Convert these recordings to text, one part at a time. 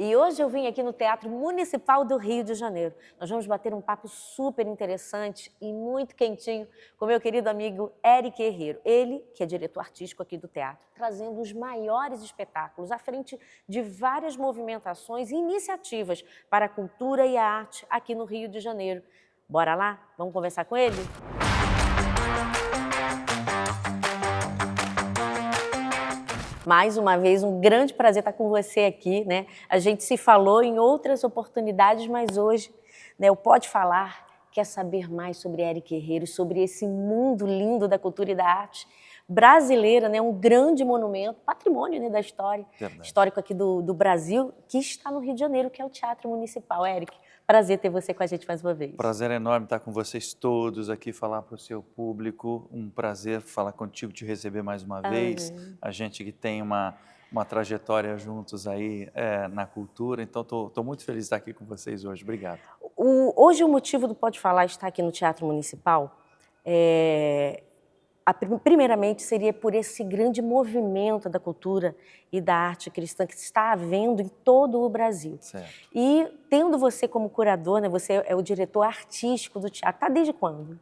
E hoje eu vim aqui no Teatro Municipal do Rio de Janeiro. Nós vamos bater um papo super interessante e muito quentinho com meu querido amigo Eric Herrero. Ele, que é diretor artístico aqui do teatro, trazendo os maiores espetáculos à frente de várias movimentações e iniciativas para a cultura e a arte aqui no Rio de Janeiro. Bora lá? Vamos conversar com ele? Mais uma vez, um grande prazer estar com você aqui, né? A gente se falou em outras oportunidades, mas hoje, né, o Pode Falar quer saber mais sobre Eric Herrero, sobre esse mundo lindo da cultura e da arte brasileira, né? Um grande monumento, patrimônio, né, da história, histórico aqui do Brasil, que está no Rio de Janeiro, que é o Teatro Municipal. Eric, prazer ter você com a gente mais uma vez. Prazer enorme estar com vocês todos aqui, falar para o seu público. Um prazer falar contigo, te receber mais uma vez. A gente que tem uma trajetória juntos aí na cultura, então estou muito feliz de estar aqui com vocês hoje. Obrigado. Hoje o motivo do Pode Falar estar aqui no Teatro Municipal primeiramente seria por esse grande movimento da cultura e da arte cristã que se está havendo em todo o Brasil. Certo. E tendo você como curador, né, você é o diretor artístico do teatro, está desde quando?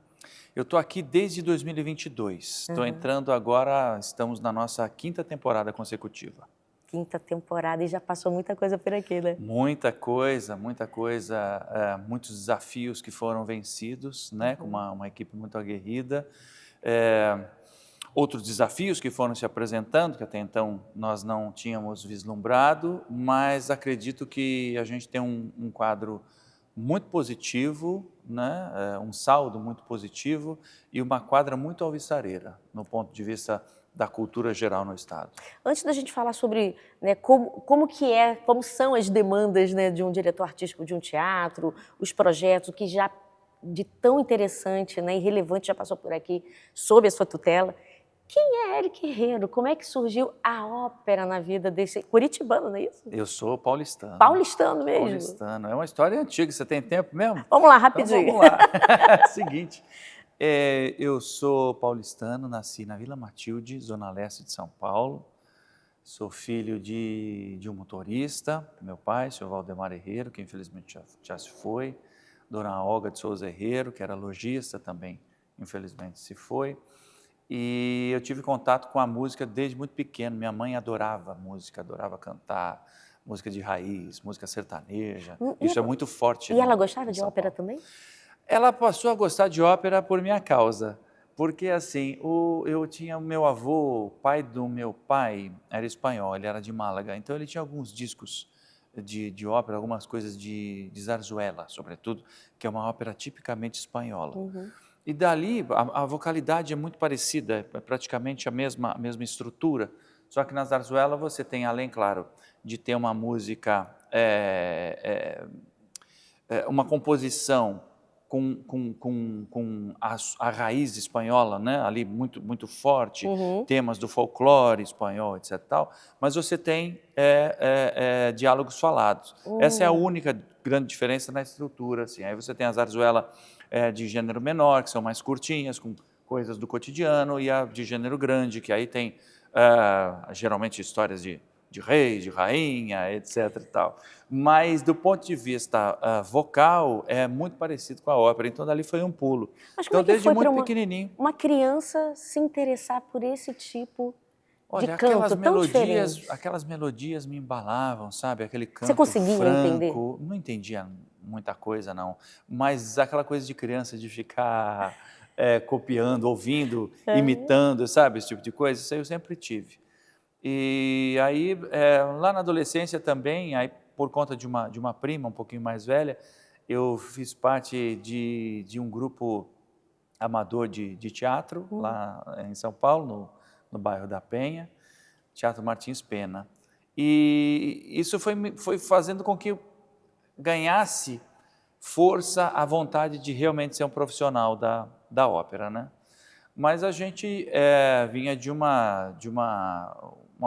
Eu estou aqui desde 2022, estou entrando agora, estamos na nossa 5ª temporada consecutiva. 5ª temporada e já passou muita coisa por aqui, né? Muita coisa, muitos desafios que foram vencidos, né, com uma equipe muito aguerrida. Outros desafios que foram se apresentando, que até então nós não tínhamos vislumbrado, mas acredito que a gente tem um quadro muito positivo, né? Um saldo muito positivo e uma quadra muito alvissareira, no ponto de vista da cultura geral no Estado. Antes da gente falar sobre, né, como são as demandas, né, de um diretor artístico de um teatro, os projetos, o que já de tão interessante, né, e relevante já passou por aqui, sob a sua tutela. Quem é Eric Herrero? Como é que surgiu a ópera na vida desse curitibano, não é isso? Eu sou paulistano. Paulistano mesmo? Paulistano. É uma história antiga, você tem tempo mesmo? Vamos lá, rapidinho. Então, vamos lá. Seguinte, eu sou paulistano, nasci na Vila Matilde, zona leste de São Paulo. Sou filho de um motorista, meu pai, senhor Valdemar Herrero, que infelizmente já se foi. Dona Olga de Souza Herrero, que era lojista também, infelizmente se foi. E eu tive contato com a música desde muito pequeno. Minha mãe adorava música, adorava cantar, música de raiz, música sertaneja. Isso é muito forte. E ela gostava de ópera também? Ela passou a gostar de ópera por minha causa. Porque assim, eu tinha o meu avô, o pai do meu pai, era espanhol, ele era de Málaga. Então ele tinha alguns discos de ópera, algumas coisas de zarzuela, sobretudo, que é uma ópera tipicamente espanhola. E dali, a vocalidade é muito parecida, é praticamente a mesma estrutura, só que na zarzuela você tem, além, claro, de ter uma música, uma composição com a raiz espanhola, né? Ali muito forte, temas do folclore espanhol, etc. Tal, mas você tem diálogos falados. Essa é a única grande diferença na estrutura. Assim. Aí você tem a zarzuela de gênero menor, que são mais curtinhas, com coisas do cotidiano, e a de gênero grande, que aí tem geralmente histórias de rei, de rainha, etc. E tal. Mas, do ponto de vista vocal, é muito parecido com a ópera. Então, dali foi um pulo. Mas então, como é que desde foi muito pequenininho. Uma criança se interessar por esse tipo de canto aquelas melodias me embalavam, sabe? Aquele canto Você conseguia franco. entender? Não entendia muita coisa, não. Mas aquela coisa de criança, de ficar copiando, ouvindo, imitando, sabe? Esse tipo de coisa, isso aí eu sempre tive. E aí, lá na adolescência também, aí, por conta de uma prima um pouquinho mais velha, eu fiz parte de um grupo amador de teatro, lá em São Paulo, no bairro da Penha, Teatro Martins Pena. E isso foi fazendo com que eu ganhasse força a vontade de realmente ser um profissional da ópera, né? Mas a gente vinha de uma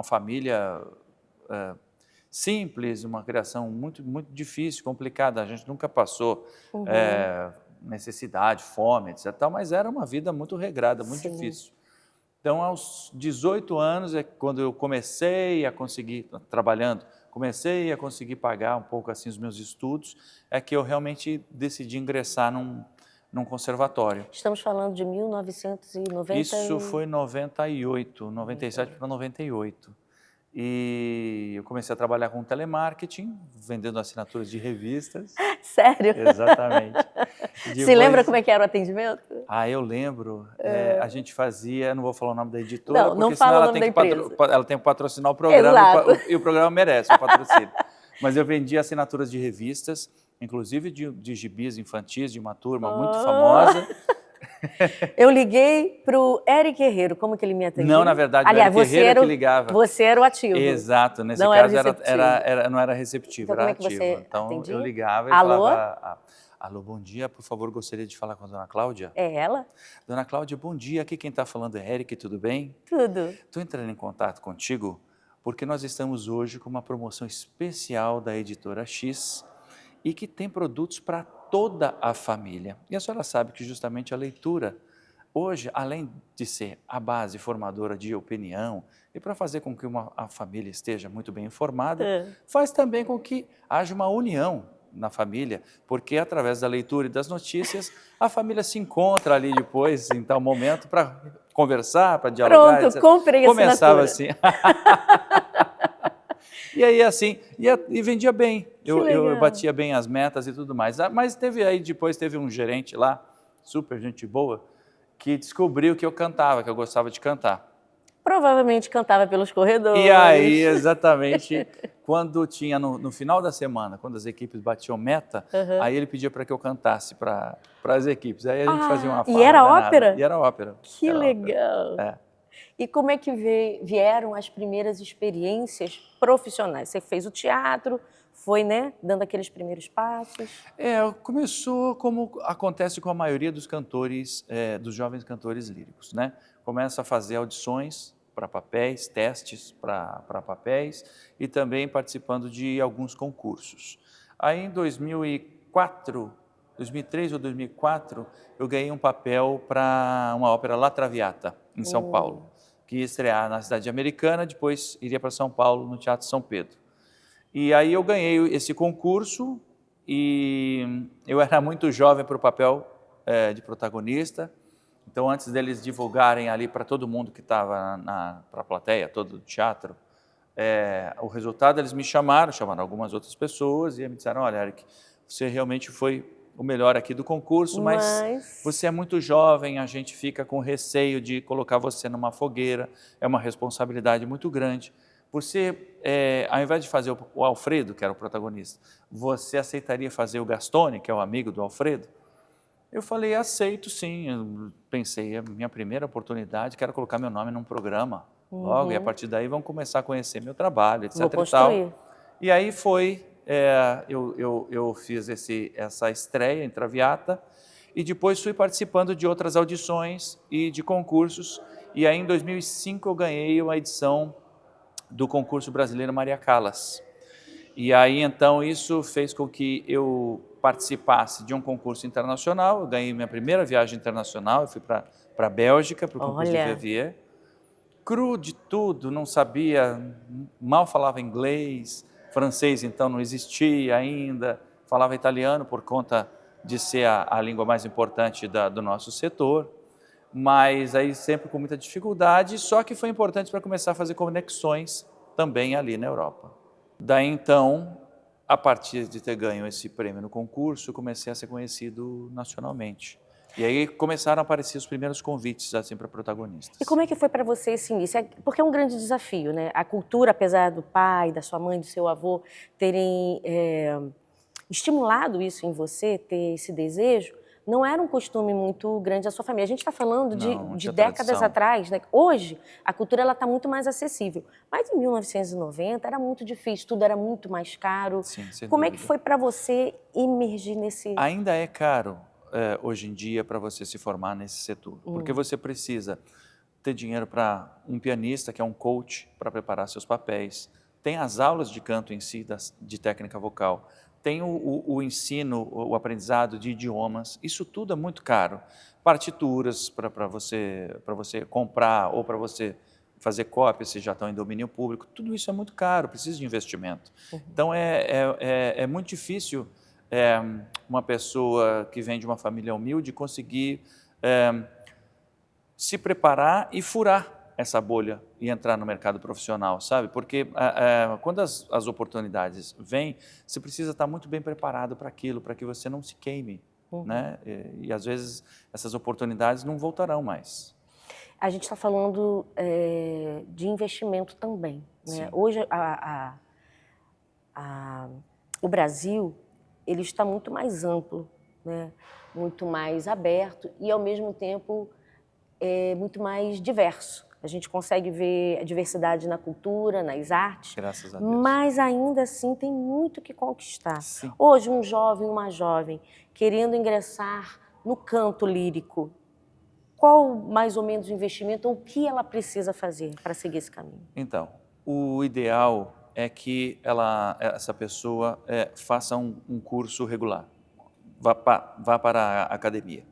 família simples, uma criação muito difícil, complicada. A gente nunca passou necessidade, fome, etc. Mas era uma vida muito regrada, muito difícil. Então, aos 18 anos é quando eu comecei a conseguir, trabalhando comecei a conseguir pagar um pouco assim os meus estudos, é que eu realmente decidi ingressar num conservatório. Estamos falando de 1990 Isso foi em 98, 97 para 98. E eu comecei a trabalhar com telemarketing, vendendo assinaturas de revistas. Sério? Exatamente. Se lembra como é que era o atendimento? Ah, eu lembro. A gente fazia, não vou falar o nome da editora, Não porque fala senão o ela nome tem da que empresa. ela tem que patrocinar o programa Exato. e o programa merece o patrocínio. Mas eu vendia assinaturas de revistas, inclusive de gibis infantis, de uma turma muito famosa. Eu liguei para o Eric Herrero, como que ele me atendia? Não, na verdade, Aliás, o Eric Herrero que ligava. Você era o ativo. Exato, nesse não caso não era receptivo, Então, era como é que ativo. você Então atendia? eu ligava e Alô? falava, alô, bom dia, por favor, gostaria de falar com a dona Cláudia. É ela? Dona Cláudia, bom dia, aqui quem está falando é Eric, tudo bem? Tudo. Estou entrando em contato contigo porque nós estamos hoje com uma promoção especial da Editora X e que tem produtos para toda a família. E a senhora sabe que justamente a leitura, hoje, além de ser a base formadora de opinião e para fazer com que a família esteja muito bem informada, faz também com que haja uma união na família, porque através da leitura e das notícias, a família se encontra ali depois, em tal momento, para conversar, para dialogar. Pronto, etc. comprei a Começava assinatura. assim. E aí assim, e vendia bem. Eu batia bem as metas e tudo mais. Mas depois teve um gerente lá, super gente boa, que descobriu que eu cantava, que eu gostava de cantar. Provavelmente cantava pelos corredores. E aí, exatamente, quando tinha no final da semana, quando as equipes batiam meta, aí ele pedia para que eu cantasse para as equipes. Aí a gente fazia uma farra E era danada. ópera? E era ópera. Que era legal. Ópera. E como é que vieram as primeiras experiências profissionais? Você fez o teatro, foi, né, dando aqueles primeiros passos? Começou como acontece com a maioria dos cantores, dos jovens cantores líricos, né? Começa a fazer audições para papéis, testes para papéis e também participando de alguns concursos. Aí em 2003 ou 2004, eu ganhei um papel para uma ópera La Traviata, em São Paulo, que ia estrear na cidade americana, depois iria para São Paulo, no Teatro São Pedro. E aí eu ganhei esse concurso e eu era muito jovem para o papel de protagonista. Então, antes deles divulgarem ali para todo mundo que estava para a plateia, todo o teatro, o resultado, eles me chamaram algumas outras pessoas e me disseram, olha, Eric, você realmente foi o melhor aqui do concurso, mas você é muito jovem, a gente fica com receio de colocar você numa fogueira, é uma responsabilidade muito grande. Você, ao invés de fazer o Alfredo, que era o protagonista, você aceitaria fazer o Gastone, que é o amigo do Alfredo? Eu falei, aceito sim. Eu pensei, é a minha primeira oportunidade, quero colocar meu nome num programa logo, e a partir daí vão começar a conhecer meu trabalho, etc. Vou construir. E aí foi, eu fiz essa estreia em Traviata e depois fui participando de outras audições e de concursos. E aí em 2005 eu ganhei uma edição do concurso brasileiro Maria Callas. E aí então isso fez com que eu participasse de um concurso internacional. Eu ganhei minha primeira viagem internacional, eu fui para a Bélgica, para o concurso de Verviers. Cru de tudo, não sabia, mal falava inglês, francês então não existia ainda, falava italiano por conta de ser a língua mais importante do nosso setor, mas aí sempre com muita dificuldade, só que foi importante para começar a fazer conexões também ali na Europa. Daí então, a partir de ter ganho esse prêmio no concurso, comecei a ser conhecido nacionalmente. E aí começaram a aparecer os primeiros convites assim, para protagonistas. E como é que foi para você esse início? Porque é um grande desafio, né? A cultura, apesar do pai, da sua mãe, do seu avô terem estimulado isso em você, ter esse desejo, não era um costume muito grande da sua família. A gente está falando de décadas atrás, né? Hoje, a cultura está muito mais acessível. Mas em 1990 era muito difícil, tudo era muito mais caro. Sim, sem Como dúvida. É que foi para você emergir nesse... Ainda é caro hoje em dia para você se formar nesse setor, porque você precisa ter dinheiro para um pianista, que é um coach, para preparar seus papéis. Tem as aulas de canto em si, de técnica vocal. Tem o ensino, o aprendizado de idiomas, isso tudo é muito caro. Partituras para você comprar ou para você fazer cópia se já estão em domínio público. Tudo isso é muito caro, precisa de investimento. Então, é muito difícil uma pessoa que vem de uma família humilde conseguir se preparar e furar essa bolha e entrar no mercado profissional, sabe? Porque quando as oportunidades vêm, você precisa estar muito bem preparado para aquilo, para que você não se queime, né? E às vezes essas oportunidades não voltarão mais. A gente está falando de investimento também, né? Hoje, o Brasil ele está muito mais amplo, né? Muito mais aberto e, ao mesmo tempo, muito mais diverso. A gente consegue ver a diversidade na cultura, nas artes, Graças a Deus. mas ainda assim tem muito que conquistar. Sim. Hoje, um jovem, uma jovem, querendo ingressar no canto lírico, qual mais ou menos o investimento ou o que ela precisa fazer para seguir esse caminho? Então, o ideal é que essa pessoa faça um curso regular, vá para a academia,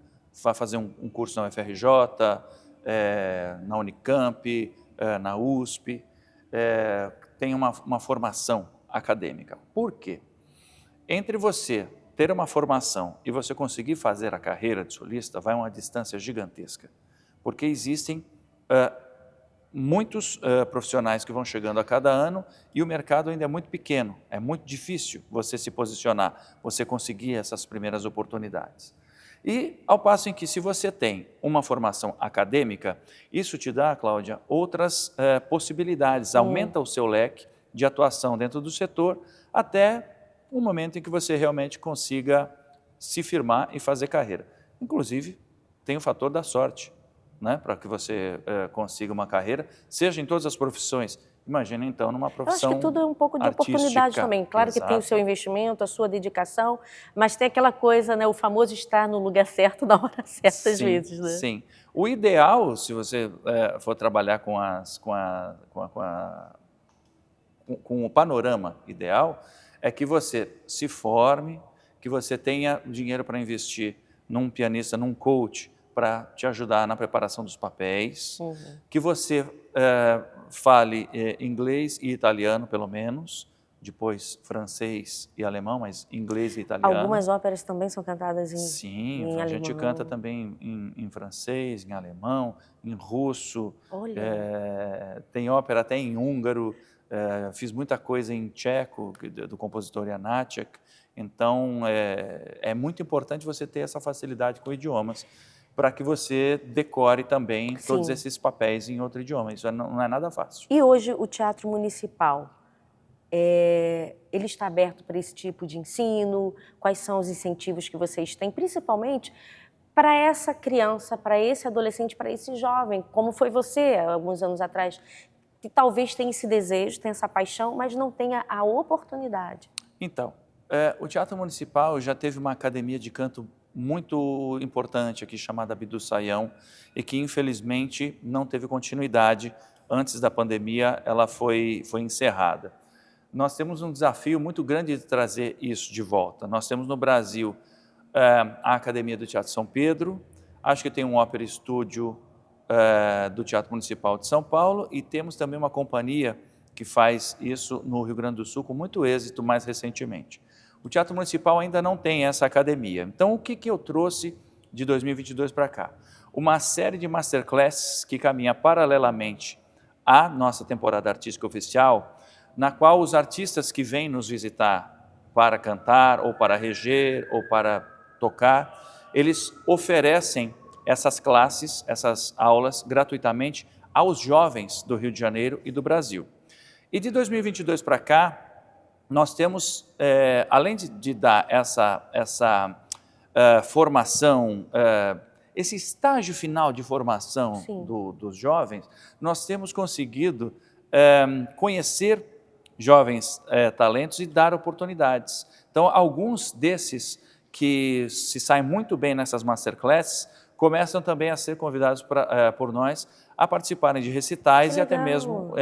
vá fazer um curso na UFRJ, na Unicamp, na USP, tenha uma formação acadêmica. Por quê? Entre você ter uma formação e você conseguir fazer a carreira de solista, vai uma distância gigantesca, porque existem muitos profissionais que vão chegando a cada ano e o mercado ainda é muito pequeno, é muito difícil você se posicionar, você conseguir essas primeiras oportunidades. E ao passo em que, se você tem uma formação acadêmica, isso te dá, Cláudia, outras possibilidades, aumenta o seu leque de atuação dentro do setor até o momento em que você realmente consiga se firmar e fazer carreira. Inclusive, tem o fator da sorte, né, para que você consiga uma carreira, seja em todas as profissões. Imagina, então, numa profissão Eu acho que tudo é um pouco de oportunidade também. Claro que tem o seu investimento, a sua dedicação, mas tem aquela coisa, né, o famoso estar no lugar certo na hora certa, às vezes. Né? Sim. O ideal, se você for trabalhar com o panorama ideal, é que você se forme, que você tenha dinheiro para investir num pianista, num coach, para te ajudar na preparação dos papéis, que você fale inglês e italiano, pelo menos, depois francês e alemão, mas inglês e italiano. Algumas óperas também são cantadas em Sim, em a gente alemão. canta também em francês, em alemão, em russo, tem ópera até em húngaro, fiz muita coisa em tcheco, do compositor Janáček, então é muito importante você ter essa facilidade com idiomas, para que você decore também todos esses papéis em outro idioma. Isso não é nada fácil. E hoje o Teatro Municipal, ele está aberto para esse tipo de ensino? Quais são os incentivos que vocês têm, principalmente para essa criança, para esse adolescente, para esse jovem, como foi você alguns anos atrás, que talvez tenha esse desejo, tenha essa paixão, mas não tenha a oportunidade? Então, o Teatro Municipal já teve uma academia de canto muito importante aqui, chamada Abdu Sayão, e que infelizmente não teve continuidade. Antes da pandemia, ela foi encerrada. Nós temos um desafio muito grande de trazer isso de volta. Nós temos no Brasil a Academia do Teatro São Pedro, acho que tem um ópera estúdio do Teatro Municipal de São Paulo, e temos também uma companhia que faz isso no Rio Grande do Sul com muito êxito mais recentemente. O Teatro Municipal ainda não tem essa academia. Então, o que eu trouxe de 2022 para cá? Uma série de masterclasses que caminha paralelamente à nossa temporada artística oficial, na qual os artistas que vêm nos visitar para cantar, ou para reger, ou para tocar, eles oferecem essas classes, essas aulas, gratuitamente aos jovens do Rio de Janeiro e do Brasil. E de 2022 para cá, nós temos, além de dar essa formação, esse estágio final de formação dos jovens, nós temos conseguido conhecer jovens talentos e dar oportunidades. Então, alguns desses que se saem muito bem nessas masterclasses começam também a ser convidados por nós a participarem de recitais e até mesmo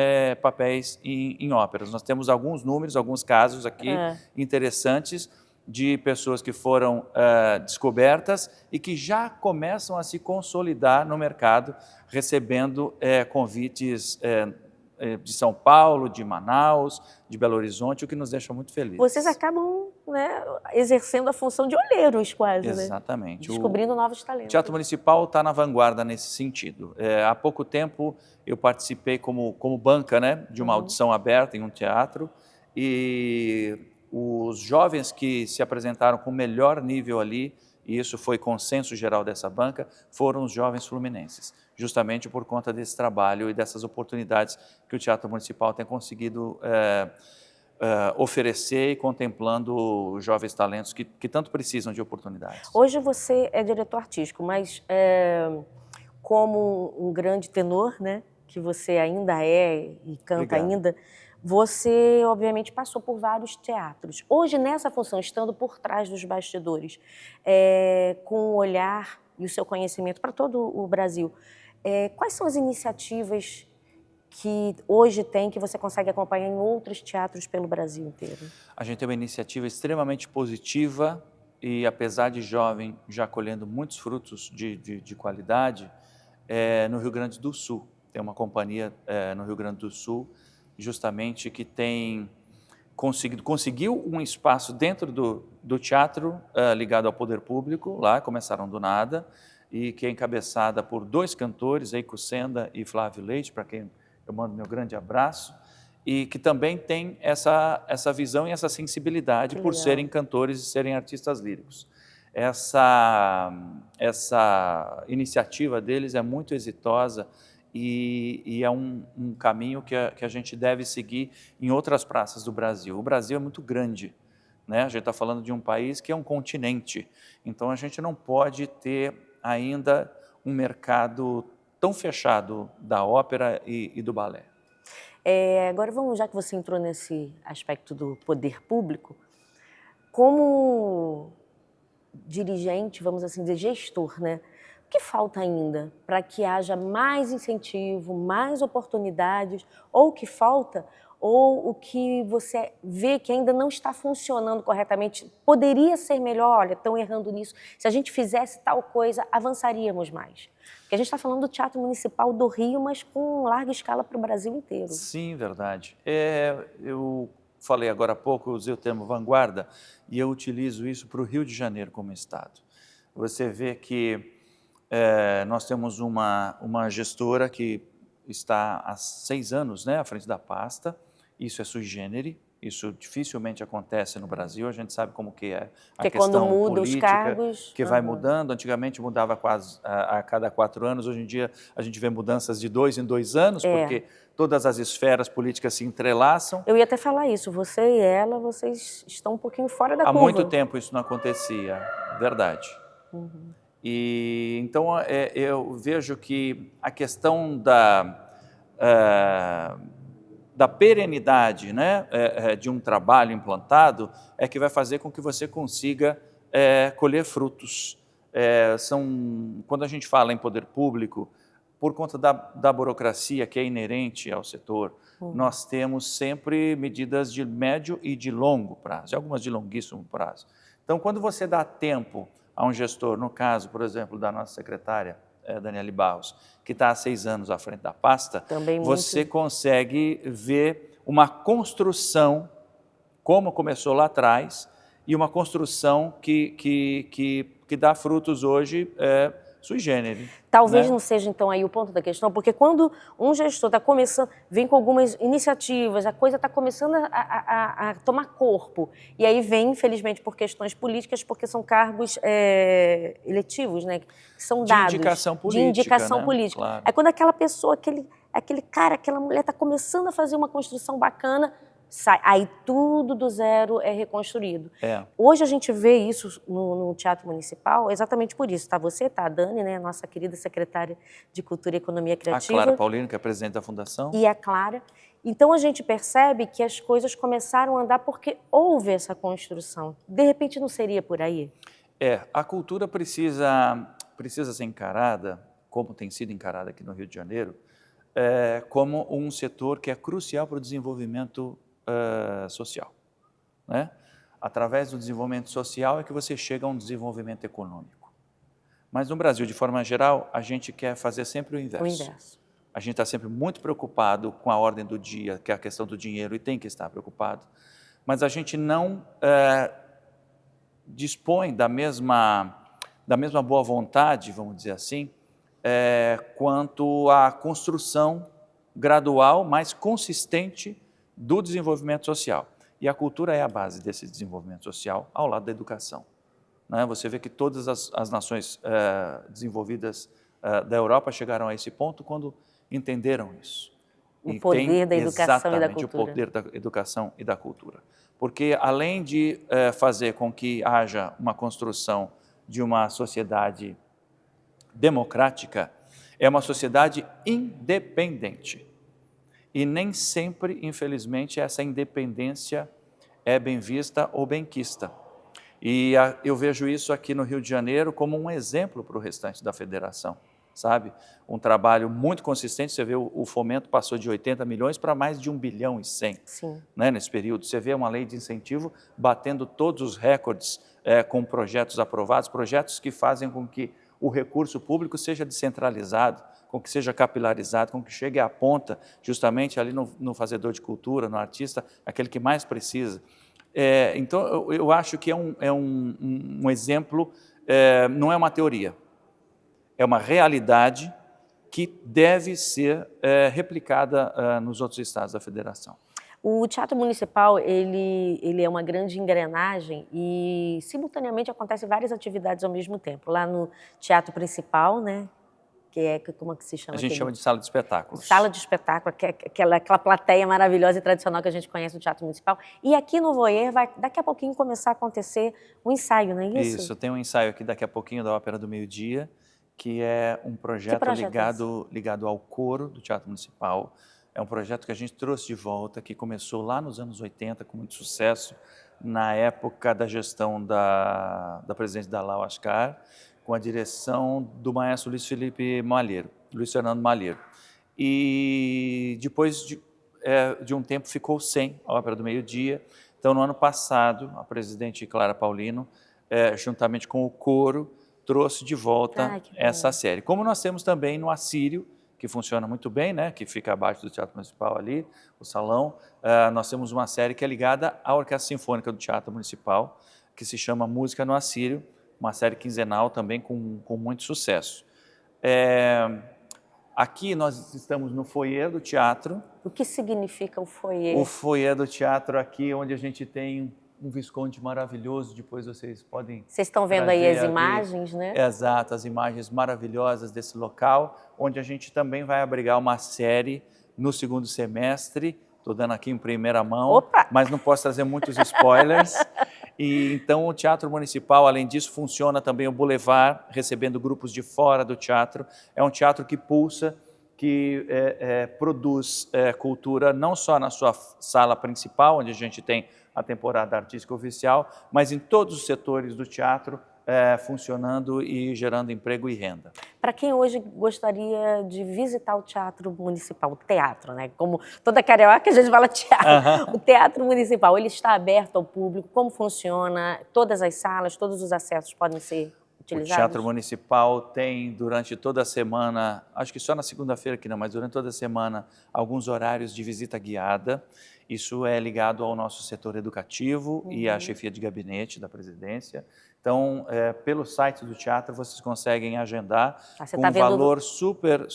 papéis em óperas. Nós temos alguns números, alguns casos aqui interessantes de pessoas que foram descobertas e que já começam a se consolidar no mercado, recebendo convites de São Paulo, de Manaus, de Belo Horizonte, o que nos deixa muito felizes. Vocês acabam, né, exercendo a função de olheiros quase, Exatamente. né? Descobrindo novos talentos. O Teatro Municipal está na vanguarda nesse sentido. Há pouco tempo eu participei como banca, né, de uma audição aberta em um teatro, e os jovens que se apresentaram com o melhor nível ali, e isso foi consenso geral dessa banca, foram os jovens fluminenses, justamente por conta desse trabalho e dessas oportunidades que o Teatro Municipal tem conseguido oferecer e contemplando os jovens talentos que tanto precisam de oportunidades. Hoje você é diretor artístico, mas como um grande tenor, né, que você ainda é e canta Obrigado. ainda, você obviamente passou por vários teatros. Hoje nessa função, estando por trás dos bastidores, com o olhar e o seu conhecimento para todo o Brasil, quais são as iniciativas que hoje tem, que você consegue acompanhar em outros teatros pelo Brasil inteiro? A gente tem uma iniciativa extremamente positiva e, apesar de jovem, já colhendo muitos frutos de qualidade, no Rio Grande do Sul. Tem uma companhia no Rio Grande do Sul, justamente que tem conseguiu um espaço dentro do teatro ligado ao poder público, lá começaram do nada, e que é encabeçada por 2 cantores, Eico Senda e Flávio Leite, para quem eu mando meu grande abraço, e que também tem essa visão e essa sensibilidade por serem cantores e serem artistas líricos. Essa iniciativa deles é muito exitosa e é um caminho que a gente deve seguir em outras praças do Brasil. O Brasil é muito grande, né? A gente está falando de um país que é um continente, então a gente não pode ter ainda um mercado tão fechado da ópera e do balé. Agora vamos, já que você entrou nesse aspecto do poder público, como dirigente, vamos assim dizer, gestor, né? O que falta ainda para que haja mais incentivo, mais oportunidades, ou o que falta, ou o que você vê que ainda não está funcionando corretamente, poderia ser melhor, olha, estão errando nisso, se a gente fizesse tal coisa, avançaríamos mais. Porque a gente está falando do Teatro Municipal do Rio, mas com larga escala para o Brasil inteiro. Sim, verdade. Eu falei agora há pouco, eu usei o termo vanguarda, e eu utilizo isso para o Rio de Janeiro como estado. Você vê que nós temos uma gestora que está há 6 anos, né, à frente da pasta. Isso é sui generis, isso dificilmente acontece no Brasil, a gente sabe como que é a questão quando muda política, os cargos, que vai mudando. Antigamente mudava quase a cada 4 anos, hoje em dia a gente vê mudanças de 2 em 2 anos, porque todas as esferas políticas se entrelaçam. Eu ia até falar isso, você e ela, vocês estão um pouquinho fora da curva. Há muito tempo isso não acontecia, verdade. E então eu vejo que a questão da perenidade, né, de um trabalho implantado é que vai fazer com que você consiga colher frutos. Quando a gente fala em poder público, por conta da burocracia que é inerente ao setor, nós temos sempre medidas de médio e de longo prazo, e algumas de longuíssimo prazo. Então, quando você dá tempo a um gestor, no caso, por exemplo, da nossa secretária, Daniele Barros, que está há 6 anos à frente da pasta, você consegue ver uma construção, como começou lá atrás, e uma construção que dá frutos hoje sui generis. Talvez não seja, então, aí o ponto da questão, porque quando um gestor está começando, vem com algumas iniciativas, a coisa está começando a tomar corpo, e aí vem, infelizmente, por questões políticas, porque são cargos eletivos, né, que são dados. De indicação política. De indicação política. Claro. Aí quando aquela pessoa, aquele cara, aquela mulher está começando a fazer uma construção bacana, sai, aí tudo do zero é reconstruído. Hoje a gente vê isso no Teatro Municipal exatamente por isso. Tá você, tá a Dani, né, nossa querida secretária de Cultura e Economia Criativa. A Clara Paulino, que é presidente da Fundação. E a Clara. Então a gente percebe que as coisas começaram a andar porque houve essa construção. De repente não seria por aí? A cultura precisa ser encarada, como tem sido encarada aqui no Rio de Janeiro, como um setor que é crucial para o desenvolvimento social, né? Através do desenvolvimento social é que você chega a um desenvolvimento econômico. Mas no Brasil, de forma geral, a gente quer fazer sempre o inverso. O inverso. A gente está sempre muito preocupado com a ordem do dia, que é a questão do dinheiro, e tem que estar preocupado. Mas a gente não dispõe da mesma boa vontade, vamos dizer assim, quanto à construção gradual, mais consistente do desenvolvimento social. E a cultura é a base desse desenvolvimento social, ao lado da educação. Né? Você vê que todas as nações desenvolvidas da Europa chegaram a esse ponto quando entenderam isso. O poder da educação e da cultura. Exatamente, o poder da educação e da cultura. Porque além de fazer com que haja uma construção de uma sociedade democrática, é uma sociedade independente. E nem sempre, infelizmente, essa independência é bem vista ou benquista. E eu vejo isso aqui no Rio de Janeiro como um exemplo para o restante da federação, sabe? Um trabalho muito consistente. Você vê o fomento passou de 80 milhões para mais de 1 bilhão e 100, né, nesse período. Você vê uma lei de incentivo batendo todos os recordes com projetos aprovados, projetos que fazem com que o recurso público seja descentralizado, com que seja capilarizado, com que chegue à ponta, justamente ali no fazedor de cultura, no artista, aquele que mais precisa. Então, eu acho que é um exemplo, não é uma teoria, é uma realidade que deve ser replicada nos outros estados da federação. O Teatro Municipal, ele é uma grande engrenagem e, simultaneamente, acontecem várias atividades ao mesmo tempo. Lá no Teatro Principal, né? Como é que se chama? A gente chama de sala de espetáculos. Sala de espetáculo, que é aquela plateia maravilhosa e tradicional que a gente conhece no Teatro Municipal. E aqui no Voyeur vai, daqui a pouquinho, começar a acontecer um ensaio, não é isso? Isso, tem um ensaio aqui daqui a pouquinho da Ópera do Meio-Dia, que é um projeto ligado ao coro do Teatro Municipal. É um projeto que a gente trouxe de volta, que começou lá nos anos 80, com muito sucesso, na época da gestão da presidente Dalal Ascar, com a direção do maestro Luiz Fernando Malheiro. E depois de um tempo ficou sem a Ópera do Meio-Dia. Então, no ano passado, a presidente Clara Paulino, juntamente com o coro, trouxe de volta essa série. Como nós temos também no Assírio, que funciona muito bem, né? Que fica abaixo do Teatro Municipal ali, o salão, nós temos uma série que é ligada à Orquestra Sinfônica do Teatro Municipal, que se chama Música no Assírio, uma série quinzenal também com muito sucesso. Aqui nós estamos no foyer do teatro. O que significa o foyer? O foyer do teatro aqui, onde a gente tem um Visconde maravilhoso, depois vocês podem... Vocês estão vendo aí as imagens, né? Exato, as imagens maravilhosas desse local, onde a gente também vai abrigar uma série no segundo semestre. Estou dando aqui em primeira mão, mas não posso trazer muitos spoilers. E então o Teatro Municipal, além disso, funciona também o Boulevard, recebendo grupos de fora do teatro. É um teatro que pulsa, que produz cultura não só na sua sala principal, onde a gente tem a temporada artística oficial, mas em todos os setores do teatro, funcionando e gerando emprego e renda. Para quem hoje gostaria de visitar o Teatro Municipal, o teatro, né? Como toda carioca, a gente fala teatro. O Teatro Municipal, ele está aberto ao público? Como funciona? Todas as salas, todos os acessos podem ser utilizados? O Teatro Municipal tem, durante toda a semana, acho que só na segunda-feira que não, mas durante toda a semana, alguns horários de visita guiada. Isso é ligado ao nosso setor educativo e à chefia de gabinete da presidência. Então, pelo site do teatro, vocês conseguem agendar com um valor super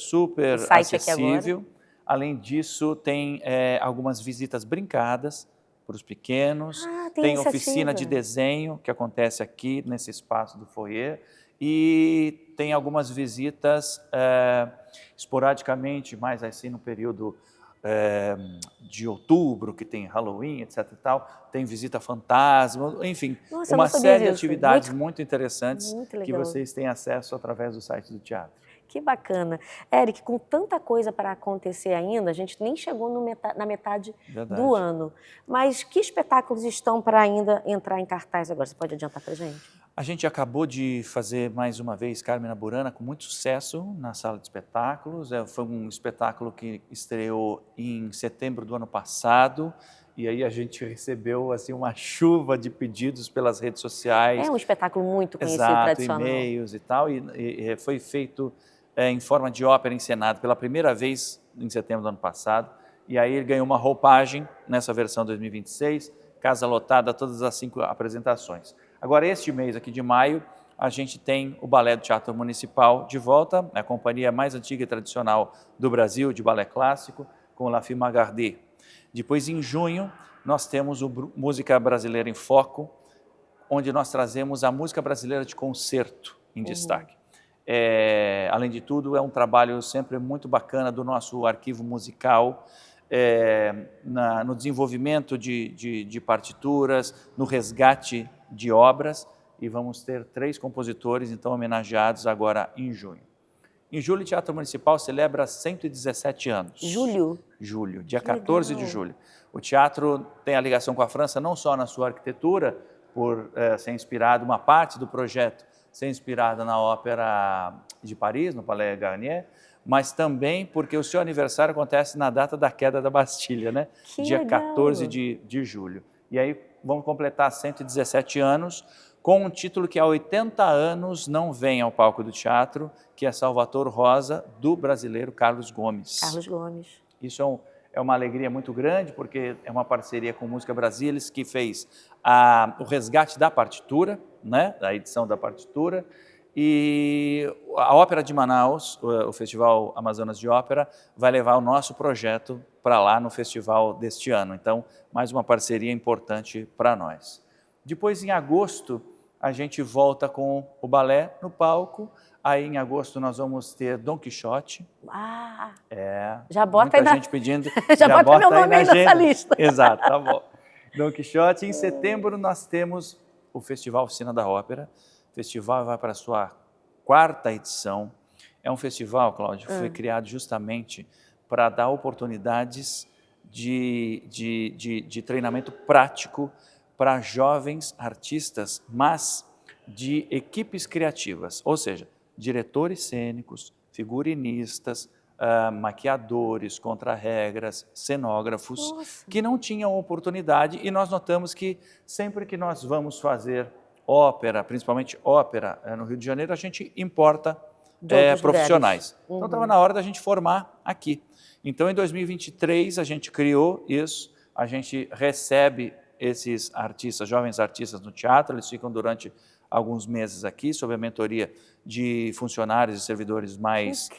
acessível. Além disso, tem algumas visitas brincadas para os pequenos. Tem oficina de desenho que acontece aqui nesse espaço do foyer. E tem algumas visitas esporadicamente, mais assim no período de outubro, que tem Halloween, etc. e tal, tem visita fantasma, enfim, uma série de atividades muito interessantes que vocês têm acesso através do site do teatro. Que bacana. Eric, com tanta coisa para acontecer ainda, a gente nem chegou na metade do ano. Mas que espetáculos estão para ainda entrar em cartaz agora? Você pode adiantar para a gente? A gente acabou de fazer mais uma vez Carmina Burana com muito sucesso na sala de espetáculos. Foi um espetáculo que estreou em setembro do ano passado E aí a gente recebeu assim uma chuva de pedidos pelas redes sociais. É um espetáculo muito conhecido, Exato, tradicional. e-mails e tal, e foi feito em forma de ópera encenada pela primeira vez em setembro do ano passado, e aí ele ganhou uma roupagem nessa versão 2026, casa lotada, todas as 5 apresentações. Agora, este mês aqui de maio, a gente tem o Balé do Teatro Municipal de volta, a companhia mais antiga e tradicional do Brasil, de balé clássico, com La Fille Magardé. Depois, em junho, nós temos o Música Brasileira em Foco, onde nós trazemos a música brasileira de concerto em destaque. Além de tudo, é um trabalho sempre muito bacana do nosso arquivo musical, no desenvolvimento de partituras, no resgate de obras, e vamos ter 3 compositores, então, homenageados agora em junho. Em julho, o Teatro Municipal celebra 117 anos. Julho? Julho, dia 14 de julho. O teatro tem a ligação com a França não só na sua arquitetura, por ser inspirado, uma parte do projeto ser inspirada na ópera de Paris, no Palais Garnier, mas também porque o seu aniversário acontece na data da queda da Bastilha, né? Que dia legal. 14 de julho. E aí vamos completar 117 anos com um título que há 80 anos não vem ao palco do teatro, que é Salvator Rosa, do brasileiro Carlos Gomes. Carlos Gomes. Isso é uma alegria muito grande, porque é uma parceria com Música Brasilis, que fez o resgate da partitura, né, da edição da partitura, e a Ópera de Manaus, o Festival Amazonas de Ópera, vai levar o nosso projeto para lá no festival deste ano. Então, mais uma parceria importante para nós. Depois, em agosto, a gente volta com o balé no palco. Aí, em agosto, nós vamos ter Dom Quixote. Já bota muita aí gente pedindo. já bota meu nome aí nessa lista. Exato, tá bom. Dom Quixote. Em setembro, nós temos o Festival Oficina da Ópera. O festival vai para a sua 4ª edição. É um festival, Cláudio, que foi criado justamente para dar oportunidades de treinamento prático para jovens artistas, mas de equipes criativas, ou seja, diretores cênicos, figurinistas, maquiadores, contrarregras, cenógrafos, que não tinham oportunidade, e nós notamos que sempre que nós vamos fazer ópera, principalmente ópera no Rio de Janeiro, a gente importa profissionais. Então estava na hora da gente formar aqui. Então em 2023 a gente criou isso, a gente recebe esses artistas, jovens artistas no teatro, eles ficam durante alguns meses aqui, sob a mentoria de funcionários e servidores mais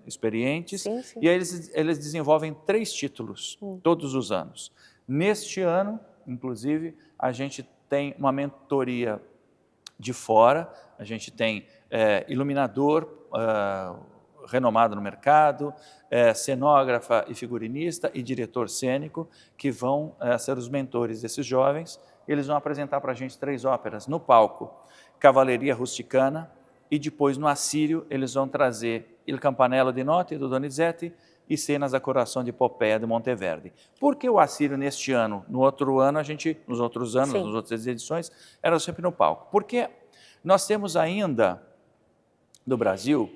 experientes. Sim, sim. E aí eles desenvolvem 3 títulos todos os anos. Neste ano, inclusive, a gente tem uma mentoria de fora, a gente tem iluminador renomado no mercado, cenógrafa e figurinista e diretor cênico, que vão ser os mentores desses jovens. Eles vão apresentar para a gente 3 óperas no palco: Cavaleria Rusticana, e depois no Assírio eles vão trazer Il Campanello di Notte, do Donizetti, e Cenas da Coração de Popea, de Monteverdi. Por que o Assírio neste ano? No outro ano, nos outros anos, nas outras edições, era sempre no palco. Porque nós temos ainda, no Brasil,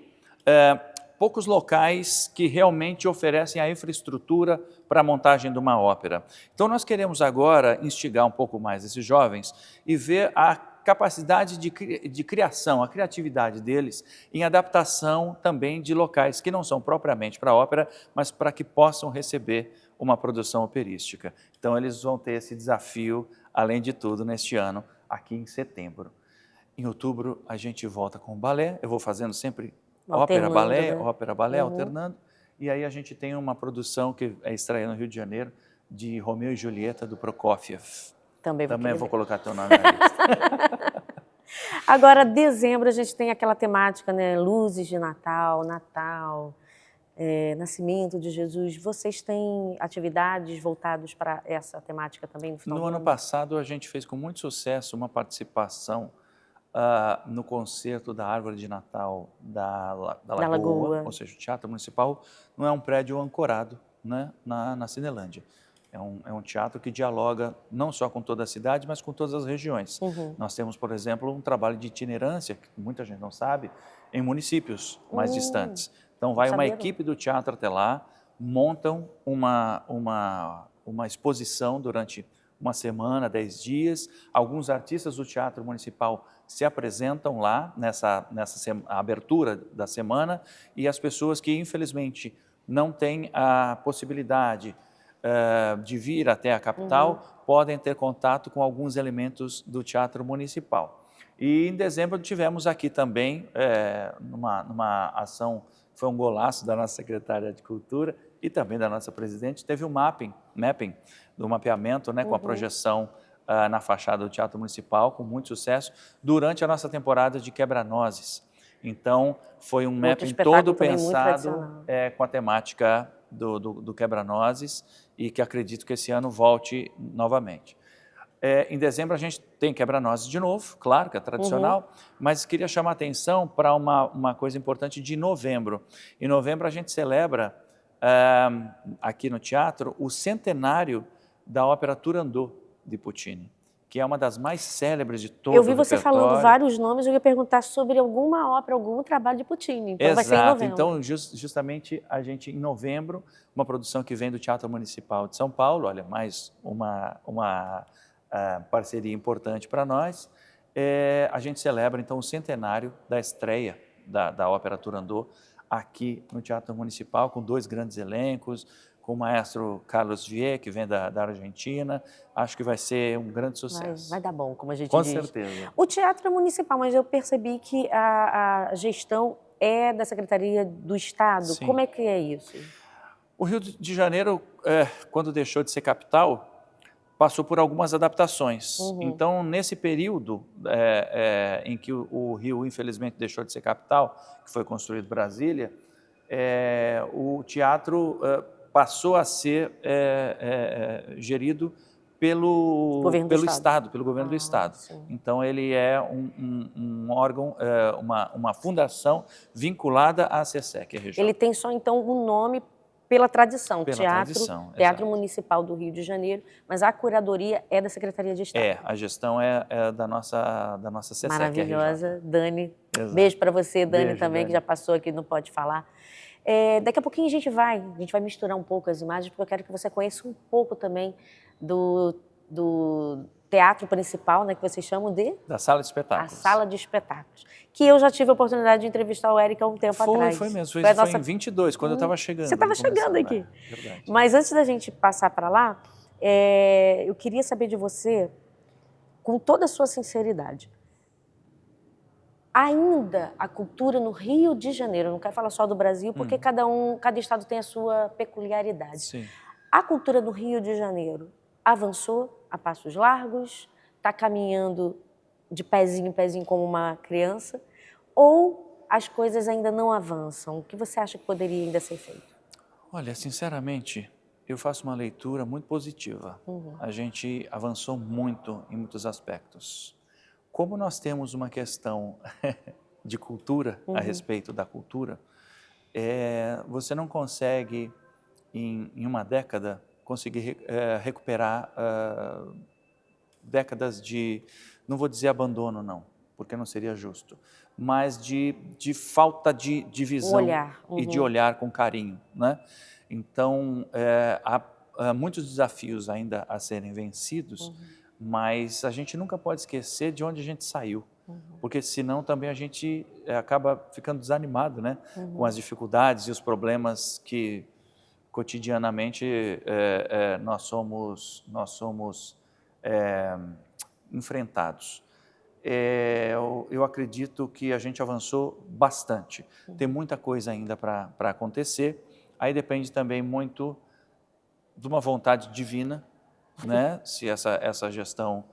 poucos locais que realmente oferecem a infraestrutura para a montagem de uma ópera. Então, nós queremos agora instigar um pouco mais esses jovens e ver a capacidade de criação, a criatividade deles em adaptação também de locais que não são propriamente para ópera, mas para que possam receber uma produção operística. Então, eles vão ter esse desafio, além de tudo, neste ano, aqui em setembro. Em outubro, a gente volta com o balé, eu vou fazendo sempre ópera, balé, alternando. E aí a gente tem uma produção que é estreia no Rio de Janeiro, de Romeu e Julieta, do Prokofiev. Também vou colocar teu nome na lista. Agora, dezembro, a gente tem aquela temática, né? Luzes de Natal, Nascimento de Jesus. Vocês têm atividades voltadas para essa temática também no final do ano? No ano passado, a gente fez com muito sucesso uma participação no concerto da Árvore de Natal da Lagoa, ou seja, o Teatro Municipal não é um prédio ancorado, né, na Cinelândia. É um teatro que dialoga não só com toda a cidade, mas com todas as regiões. Nós temos, por exemplo, um trabalho de itinerância, que muita gente não sabe, em municípios mais distantes. Então vai uma equipe do teatro até lá, montam uma uma exposição durante uma semana, 10 dias. Alguns artistas do Teatro Municipal se apresentam lá nessa abertura da semana, e as pessoas que, infelizmente, não têm a possibilidade de vir até a capital, podem ter contato com alguns elementos do Teatro Municipal. E em dezembro tivemos aqui também, numa ação, foi um golaço da nossa secretária de Cultura e também da nossa presidente, teve um mapping do mapeamento, né, com a projeção na fachada do Teatro Municipal, com muito sucesso, durante a nossa temporada de Quebra-Nozes. Então, foi um mapping todo pensado com a temática do Quebra-Nozes, e que acredito que esse ano volte novamente. Em dezembro a gente tem Quebra-Nozes de novo, claro que é tradicional, mas queria chamar a atenção para uma coisa importante de novembro. Em novembro a gente celebra, aqui no teatro, o centenário da ópera Turandot, de Puccini, que é uma das mais célebres de todo o repertório. Eu vi você falando vários nomes, eu ia perguntar sobre alguma ópera, algum trabalho de Puccini, então vai ser em novembro. Então justamente a gente, em novembro, uma produção que vem do Teatro Municipal de São Paulo, olha, mais uma parceria importante para nós, a gente celebra então o centenário da estreia da ópera Turandot aqui no Teatro Municipal, com 2 grandes elencos, com o maestro Carlos Vier, que vem da Argentina. Acho que vai ser um grande sucesso. Vai dar bom, como a gente diz. Com certeza. O Teatro é municipal, mas eu percebi que a gestão é da Secretaria do Estado. Sim. Como é que é isso? O Rio de Janeiro, quando deixou de ser capital, passou por algumas adaptações. Então, nesse período em que o Rio, infelizmente, deixou de ser capital, que foi construído Brasília, o teatro passou a ser gerido pelo Estado, pelo governo do Estado. Sim. Então, ele é um órgão, uma fundação vinculada à SESC, a região. Ele tem só, então, um nome pela tradição, tradição, Teatro Municipal do Rio de Janeiro, mas a curadoria é da Secretaria de Estado. A gestão é da nossa SESC. Maravilhosa, Dani. Exato. Beijo para você, Dani, Beijo, também, Dani, que já passou aqui no Pode Falar. Daqui a pouquinho a gente vai misturar um pouco as imagens, porque eu quero que você conheça um pouco também do teatro principal, né, que vocês chamam de? Da Sala de Espetáculos. A Sala de Espetáculos. Que eu já tive a oportunidade de entrevistar o Eric há um tempo atrás. Foi mesmo, foi em 22, quando eu estava chegando. Você estava chegando aqui. Verdade. Mas antes da gente passar para lá, eu queria saber de você, com toda a sua sinceridade, ainda a cultura no Rio de Janeiro, eu não quero falar só do Brasil, porque cada estado tem a sua peculiaridade. Sim. A cultura no Rio de Janeiro avançou a passos largos, está caminhando de pezinho em pezinho como uma criança, ou as coisas ainda não avançam? O que você acha que poderia ainda ser feito? Olha, sinceramente, eu faço uma leitura muito positiva. A gente avançou muito em muitos aspectos. Como nós temos uma questão de cultura, a respeito da cultura, você não consegue, em uma década, conseguir recuperar décadas de, não vou dizer abandono, não, porque não seria justo, mas de falta de visão e de olhar com carinho, né? Então, há muitos desafios ainda a serem vencidos, mas a gente nunca pode esquecer de onde a gente saiu, porque senão também a gente acaba ficando desanimado, né? Com as dificuldades e os problemas que cotidianamente nós somos enfrentados. Eu acredito que a gente avançou bastante. Tem muita coisa ainda para acontecer. Aí depende também muito de uma vontade divina, né? Se essa gestão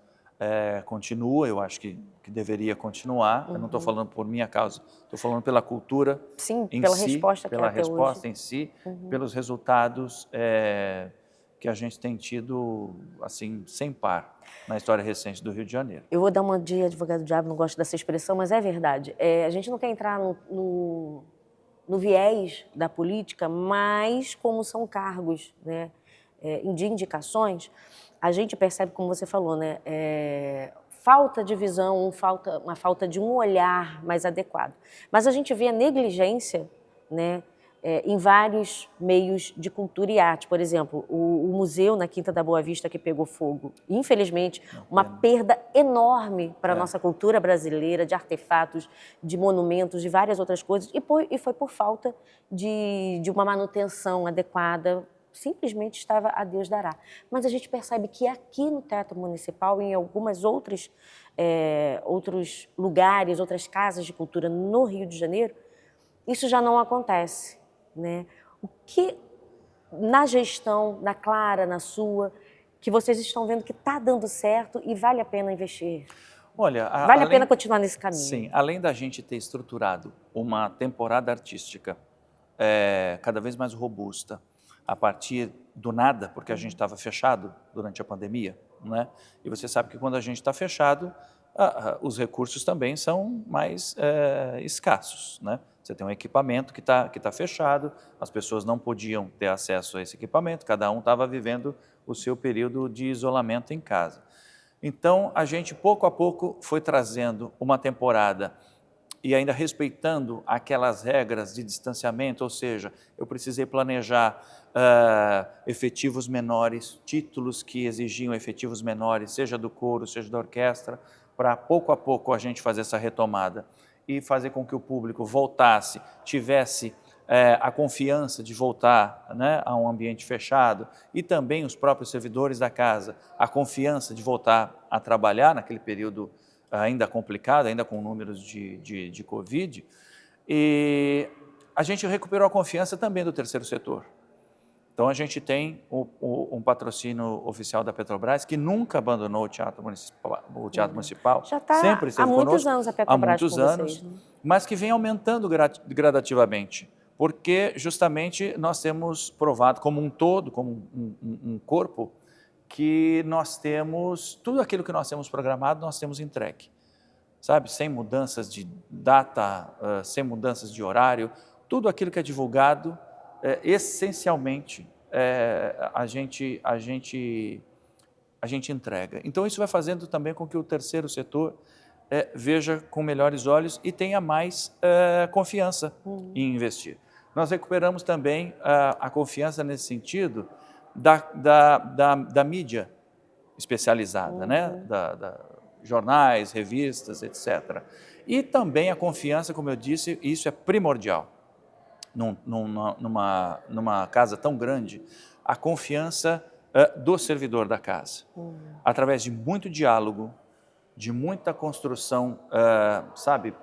continua, eu acho que deveria continuar. Eu não estou falando por minha causa, estou falando pela cultura. Sim, em pela si, resposta pela que resposta hoje. em si, pelos resultados que a gente tem tido, assim, sem par na história recente do Rio de Janeiro. Eu vou dar uma de advogado do diabo, não gosto dessa expressão, mas é verdade. A gente não quer entrar no viés da política, mas como são cargos, né, de indicações, a gente percebe, como você falou, né, falta de visão, uma falta de um olhar mais adequado. Mas a gente vê a negligência, né, em vários meios de cultura e arte. Por exemplo, o museu na Quinta da Boa Vista que pegou fogo. Infelizmente, uma perda enorme para a nossa cultura brasileira, de artefatos, de monumentos, de várias outras coisas, e foi por falta de uma manutenção adequada. Simplesmente estava a Deus dará. Mas a gente percebe que aqui no Teatro Municipal e em algumas outros lugares, outras casas de cultura no Rio de Janeiro, isso já não acontece, né? O que na gestão, na Clara, na sua, que vocês estão vendo que está dando certo e vale a pena investir? Olha, vale a pena continuar nesse caminho? Sim, além da gente ter estruturado uma temporada artística cada vez mais robusta, a partir do nada, porque a gente estava fechado durante a pandemia, né? E você sabe que quando a gente está fechado, os recursos também são mais escassos, né? Você tem um equipamento que tá fechado, as pessoas não podiam ter acesso a esse equipamento, cada um estava vivendo o seu período de isolamento em casa. Então, a gente, pouco a pouco, foi trazendo uma temporada e ainda respeitando aquelas regras de distanciamento, ou seja, eu precisei planejar efetivos menores, títulos que exigiam efetivos menores, seja do coro, seja da orquestra, para pouco a pouco a gente fazer essa retomada e fazer com que o público voltasse, tivesse a confiança de voltar, né, a um ambiente fechado, e também os próprios servidores da casa, a confiança de voltar a trabalhar naquele período ainda complicado, ainda com números de Covid. E a gente recuperou a confiança também do terceiro setor. Então, a gente tem um patrocínio oficial da Petrobras, que nunca abandonou o Teatro Municipal. Já está sempre esteve há muitos conosco, anos a Petrobras há muitos com anos, vocês, né? mas que vem aumentando gradativamente, porque justamente nós temos provado como um todo, como um corpo, que nós temos, tudo aquilo que nós temos programado, nós temos entregue, sabe? Sem mudanças de data, sem mudanças de horário, tudo aquilo que é divulgado, essencialmente, a gente entrega. Então, isso vai fazendo também com que o terceiro setor veja com melhores olhos e tenha mais confiança em investir. Nós recuperamos também a confiança nesse sentido da mídia especializada, né? Da jornais, revistas, etc. E também a confiança, como eu disse, isso é primordial. Numa casa tão grande, a confiança do servidor da casa, através de muito diálogo, de muita construção, sabe,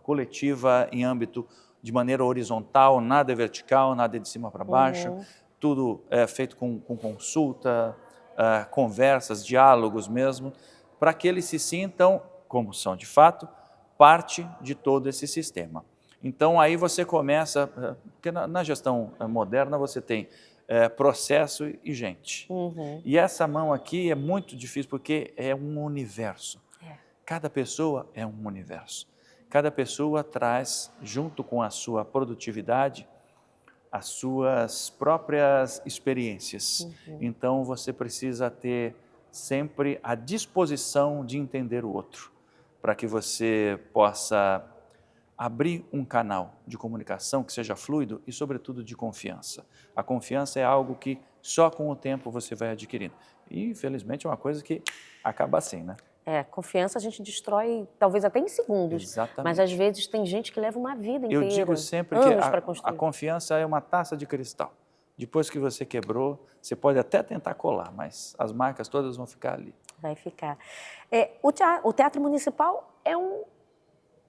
coletiva em âmbito de maneira horizontal, nada é vertical, nada é de cima para baixo, tudo é feito com consulta, conversas, diálogos mesmo, para que eles se sintam, como são de fato, parte de todo esse sistema. Então, aí você começa, porque na gestão moderna você tem processo e gente. E essa mão aqui é muito difícil, porque é um universo. Cada pessoa é um universo. Cada pessoa traz, junto com a sua produtividade, as suas próprias experiências. Então, você precisa ter sempre a disposição de entender o outro, para que você possa abrir um canal de comunicação que seja fluido e, sobretudo, de confiança. A confiança é algo que só com o tempo você vai adquirindo. E, infelizmente, é uma coisa que acaba assim, né? Confiança a gente destrói talvez até em segundos. Exatamente. Mas às vezes tem gente que leva uma vida inteira. Eu digo sempre que a confiança é uma taça de cristal. Depois que você quebrou, você pode até tentar colar, mas as marcas todas vão ficar ali. Vai ficar. O Teatro Municipal é um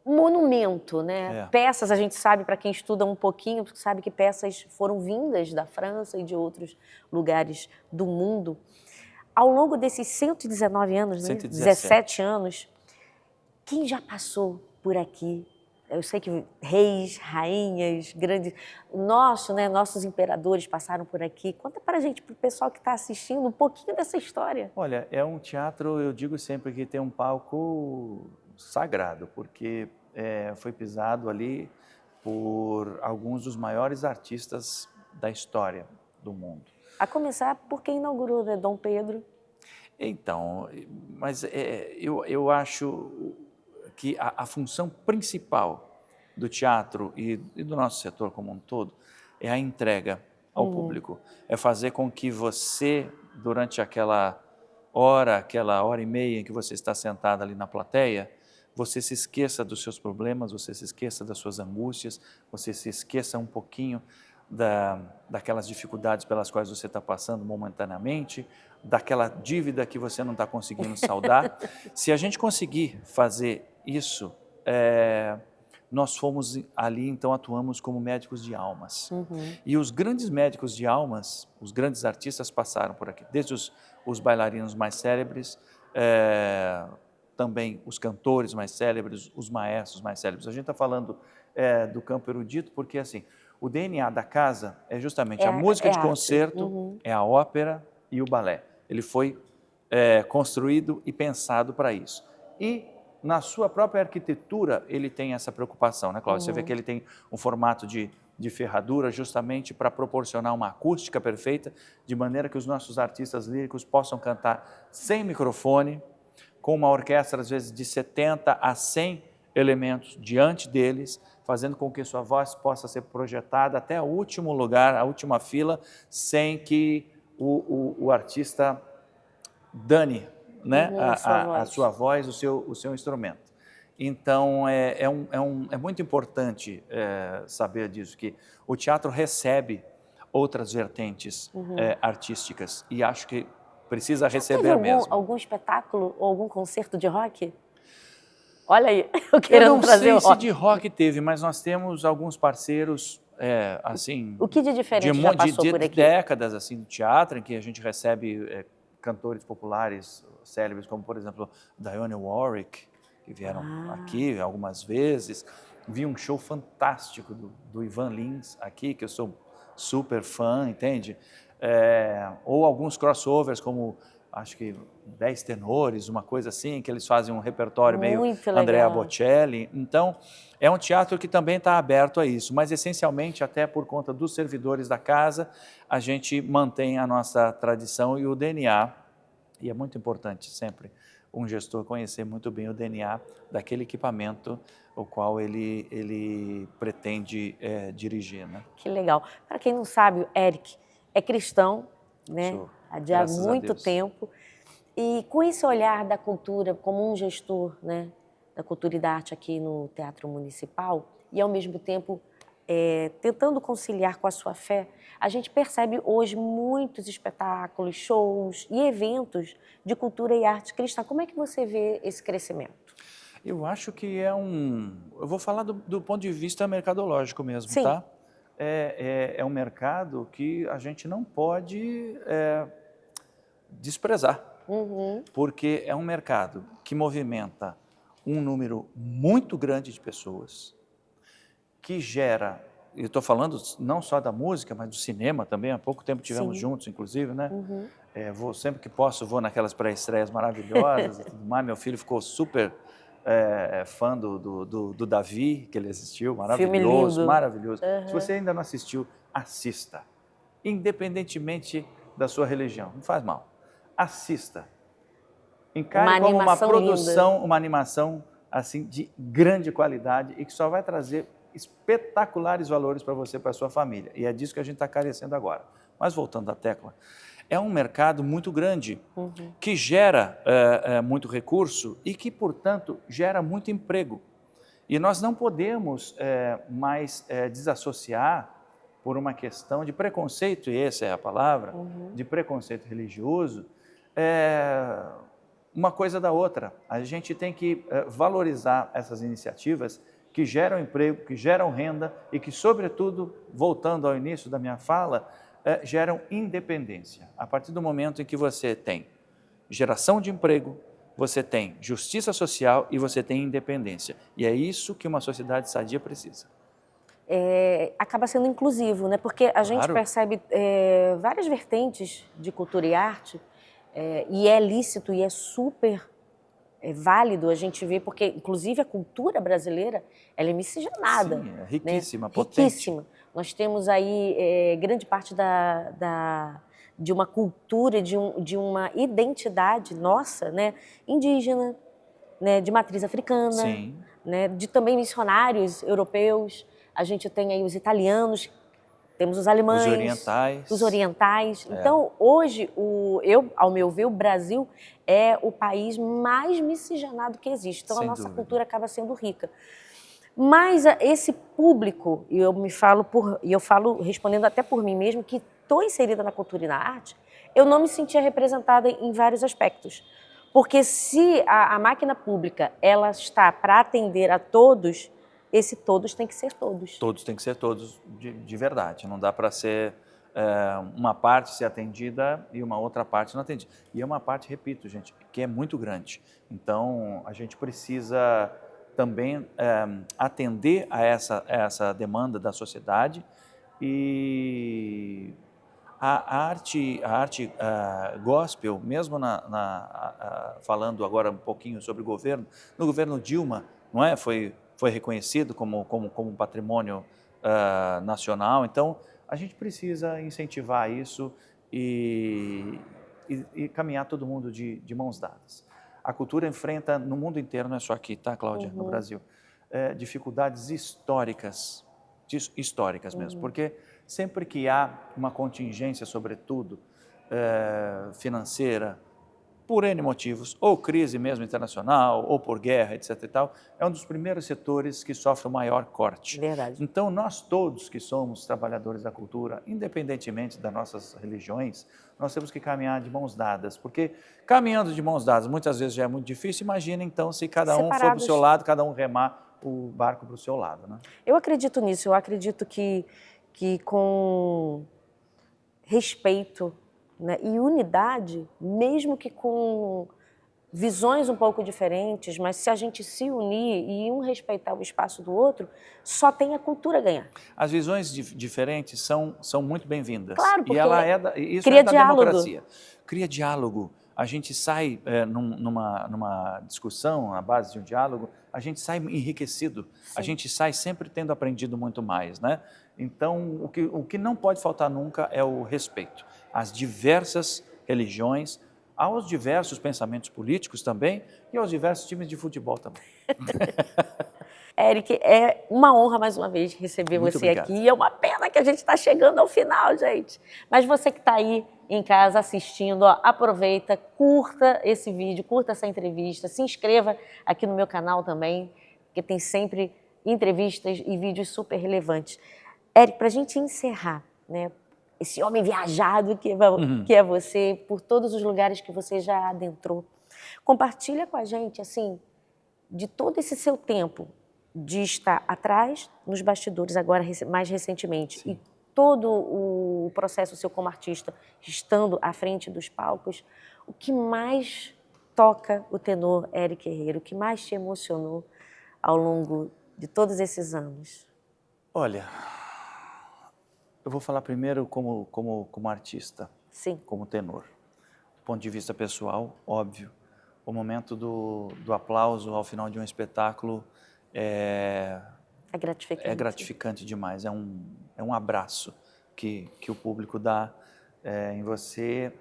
monumento, né? Peças, a gente sabe, para quem estuda um pouquinho, sabe que peças foram vindas da França e de outros lugares do mundo. Ao longo desses 119 anos, né? 17 anos, quem já passou por aqui? Eu sei que reis, rainhas, grandes... nossos imperadores passaram por aqui. Conta para a gente, para o pessoal que está assistindo, um pouquinho dessa história. Olha, é um teatro, eu digo sempre que tem um palco sagrado, porque foi pisado ali por alguns dos maiores artistas da história do mundo. A começar por quem inaugurou, né? Dom Pedro. Então, mas eu acho que a função principal do teatro e do nosso setor como um todo é a entrega ao público. É fazer com que você, durante aquela hora e meia em que você está sentado ali na plateia, você se esqueça dos seus problemas, você se esqueça das suas angústias, você se esqueça um pouquinho daquelas dificuldades pelas quais você está passando momentaneamente, daquela dívida que você não está conseguindo saldar. Se a gente conseguir fazer isso, nós fomos ali, então atuamos como médicos de almas. E os grandes médicos de almas, os grandes artistas passaram por aqui, desde os bailarinos mais célebres, também os cantores mais célebres, os maestros mais célebres. A gente está falando do campo erudito porque, assim, o DNA da casa é justamente a música de concerto, é a ópera e o balé. Ele foi construído e pensado para isso. E na sua própria arquitetura, ele tem essa preocupação, né, Cláudia? Você vê que ele tem um formato de ferradura justamente para proporcionar uma acústica perfeita, de maneira que os nossos artistas líricos possam cantar sem microfone, com uma orquestra, às vezes, de 70 a 100 elementos diante deles, fazendo com que sua voz possa ser projetada até o último lugar, a última fila, sem que o artista dane, né, a sua voz, o seu instrumento. Então, é muito importante saber disso, que o teatro recebe outras vertentes artísticas e acho que precisa receber mesmo. Algum espetáculo ou algum concerto de rock? Olha aí, eu querendo trazer o rock. Eu não sei se de rock teve, mas nós temos alguns parceiros, assim... O que de diferente já passou por aqui? De décadas, assim, do teatro, em que a gente recebe cantores populares célebres, como, por exemplo, Dionne Warwick, que vieram aqui algumas vezes. Vi um show fantástico do Ivan Lins aqui, que eu sou super fã, entende? Ou alguns crossovers, como acho que 10 tenores, uma coisa assim, que eles fazem um repertório meio Andrea Bocelli. Então, é um teatro que também está aberto a isso, mas essencialmente, até por conta dos servidores da casa, a gente mantém a nossa tradição e o DNA, e é muito importante sempre um gestor conhecer muito bem o DNA daquele equipamento o qual ele pretende dirigir, né? Que legal. Para quem não sabe, o Eric é cristão, né? Há muito tempo. E com esse olhar da cultura, como um gestor, né, da cultura e da arte aqui no Teatro Municipal, e ao mesmo tempo tentando conciliar com a sua fé, a gente percebe hoje muitos espetáculos, shows e eventos de cultura e arte cristã. Como é que você vê esse crescimento? Eu acho que eu vou falar do ponto de vista mercadológico mesmo, Sim. Tá? É um mercado que a gente não pode desprezar, porque é um mercado que movimenta um número muito grande de pessoas, que gera, eu estou falando não só da música, mas do cinema também, há pouco tempo tivemos juntos, inclusive, né? Sempre que posso, vou naquelas pré-estreias maravilhosas e tudo mais. Meu filho ficou super fã do Davi, que ele assistiu, maravilhoso, maravilhoso. Se você ainda não assistiu, assista, independentemente da sua religião, não faz mal, assista. Encare como uma produção, uma animação assim, de grande qualidade e que só vai trazer espetaculares valores para você e para a sua família. E é disso que a gente está carecendo agora. Mas voltando à tecla, é um mercado muito grande, que gera muito recurso e que, portanto, gera muito emprego. E nós não podemos mais desassociar, por uma questão de preconceito, e essa é a palavra, de preconceito religioso, uma coisa da outra. A gente tem que valorizar essas iniciativas que geram emprego, que geram renda e que, sobretudo, voltando ao início da minha fala, geram independência. A partir do momento em que você tem geração de emprego, você tem justiça social e você tem independência. E é isso que uma sociedade sadia precisa. Acaba sendo inclusivo, né? Porque a gente percebe várias vertentes de cultura e arte, e é lícito e é super válido a gente ver, porque, inclusive, a cultura brasileira, ela é miscigenada. Sim, é riquíssima, né? Potente. Riquíssima. Nós temos aí grande parte de uma cultura, de uma identidade nossa, né? Indígena, né? De matriz africana, né? De também missionários europeus. A gente tem aí os italianos, temos os alemães, os orientais. os orientais. Então, hoje, ao meu ver, o Brasil é o país mais miscigenado que existe. Então, Sem a nossa dúvida. cultura acaba sendo rica. Mas esse público, e eu falo respondendo até por mim mesmo, que estou inserida na cultura e na arte, eu não me sentia representada em vários aspectos. Porque se a máquina pública ela está para atender a todos, esse todos tem que ser todos. Todos têm que ser todos de verdade. Não dá para ser uma parte ser atendida e uma outra parte não atendida. E é uma parte, repito, gente, que é muito grande. Então, a gente precisa também atender a essa demanda da sociedade e a arte gospel, mesmo falando agora um pouquinho sobre o governo, no governo Dilma, não é? Foi reconhecido como um patrimônio nacional. Então, a gente precisa incentivar isso e caminhar todo mundo de mãos dadas. A cultura enfrenta, no mundo inteiro, não é só aqui, tá, Cláudia, no Brasil, dificuldades históricas mesmo, porque sempre que há uma contingência, sobretudo financeira, por N motivos, ou crise mesmo internacional, ou por guerra, etc. e tal, é um dos primeiros setores que sofre o maior corte. Verdade. Então, nós todos que somos trabalhadores da cultura, independentemente das nossas religiões, nós temos que caminhar de mãos dadas, porque caminhando de mãos dadas muitas vezes já é muito difícil. Imagina então se cada um for para o seu lado, cada um remar o barco para o seu lado, né? Eu acredito nisso, eu acredito que com respeito, né, e unidade, mesmo que com visões um pouco diferentes, mas se a gente se unir e um respeitar o espaço do outro, só tem a cultura a ganhar. As visões diferentes são muito bem-vindas. Claro, porque isso cria é da diálogo. democracia. Cria diálogo. A gente sai numa discussão, à base de um diálogo, a gente sai enriquecido. Sim. A gente sai sempre tendo aprendido muito mais, né? Então, o que não pode faltar nunca é o respeito às diversas religiões, aos diversos pensamentos políticos também e aos diversos times de futebol também. Eric, é uma honra mais uma vez receber Muito você obrigado. aqui. É uma pena que a gente está chegando ao final, gente. Mas você que está aí em casa assistindo, ó, aproveita, curta esse vídeo, curta essa entrevista, se inscreva aqui no meu canal também, porque tem sempre entrevistas e vídeos super relevantes. Eric, para a gente encerrar, né, esse homem viajado que é você, por todos os lugares que você já adentrou, compartilha com a gente, assim, de todo esse seu tempo de estar atrás, nos bastidores agora, mais recentemente, Sim. e todo o processo seu como artista, estando à frente dos palcos, o que mais toca o tenor Eric Herrera, o que mais te emocionou ao longo de todos esses anos? Olha, eu vou falar primeiro como artista, Sim. como tenor. Do ponto de vista pessoal, óbvio, o momento do aplauso ao final de um espetáculo é gratificante demais. É um abraço que o público dá em você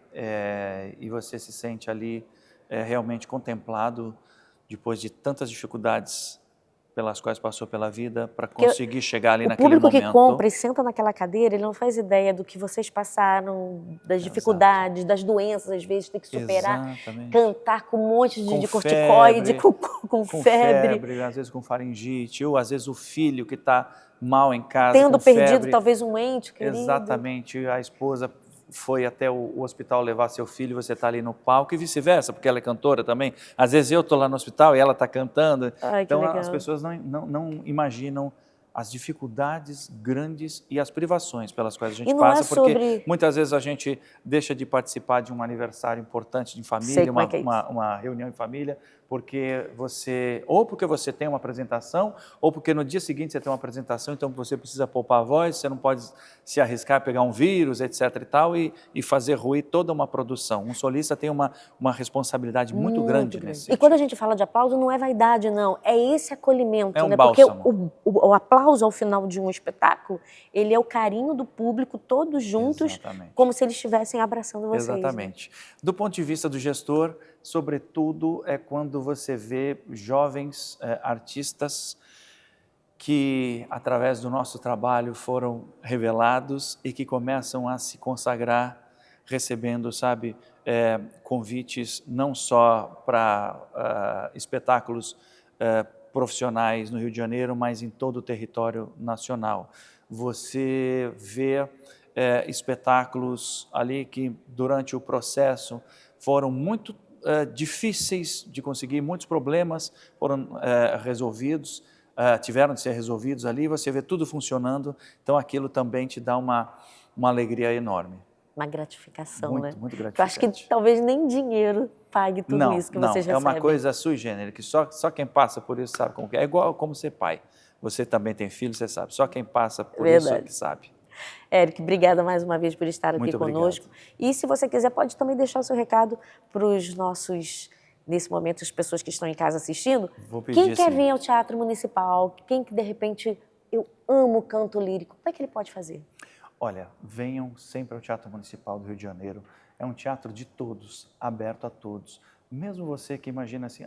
e você se sente ali realmente contemplado depois de tantas dificuldades pelas quais passou pela vida para conseguir chegar ali naquele momento. O público que compra e senta naquela cadeira, ele não faz ideia do que vocês passaram, das dificuldades, das doenças, às vezes tem que superar, Exatamente. Cantar com um monte de corticoide, com febre. Às vezes com faringite, ou às vezes o filho que está mal em casa, tendo com perdido febre. Talvez um ente querido. Exatamente, a esposa foi até o hospital levar seu filho, você está ali no palco e vice-versa, porque ela é cantora também. Às vezes eu estou lá no hospital e ela está cantando. Ai, então legal. As pessoas não imaginam as dificuldades grandes e as privações pelas quais a gente passa, porque muitas vezes a gente deixa de participar de um aniversário importante de família, uma reunião em família, porque você tem uma apresentação, ou porque no dia seguinte você tem uma apresentação, então você precisa poupar a voz, você não pode se arriscar a pegar um vírus, etc. e tal, e fazer ruir toda uma produção. Um solista tem uma responsabilidade muito grande nesse sentido. E quando a gente fala de aplauso, não é vaidade, não, é esse acolhimento, é um né? bálsamo. Porque o aplauso ao final de um espetáculo, ele é o carinho do público, todos juntos, Exatamente. Como se eles estivessem abraçando vocês. Exatamente. Né? Do ponto de vista do gestor, sobretudo, é quando você vê jovens artistas que, através do nosso trabalho, foram revelados e que começam a se consagrar, recebendo, sabe, convites não só para espetáculos profissionais no Rio de Janeiro, mas em todo o território nacional. Você vê espetáculos ali que, durante o processo, foram muito difíceis de conseguir, muitos problemas foram resolvidos, tiveram de ser resolvidos ali, você vê tudo funcionando, então aquilo também te dá uma alegria enorme. Uma gratificação, muito, né? Muito gratificante. Eu acho que talvez nem dinheiro pague tudo isso que vocês recebem. É uma coisa sui generis, que só quem passa por isso sabe como que é. É igual como ser pai. Você também tem filho, você sabe. Só quem passa por isso é que sabe. Éric, obrigada mais uma vez por estar aqui conosco. Obrigado. E se você quiser, pode também deixar o seu recado para os nossos, nesse momento, as pessoas que estão em casa assistindo. Vou pedir, quem quer vir ao Teatro Municipal, quem que de repente, eu amo canto lírico, como é que ele pode fazer? Olha, venham sempre ao Teatro Municipal do Rio de Janeiro. É um teatro de todos, aberto a todos. Mesmo você que imagina assim,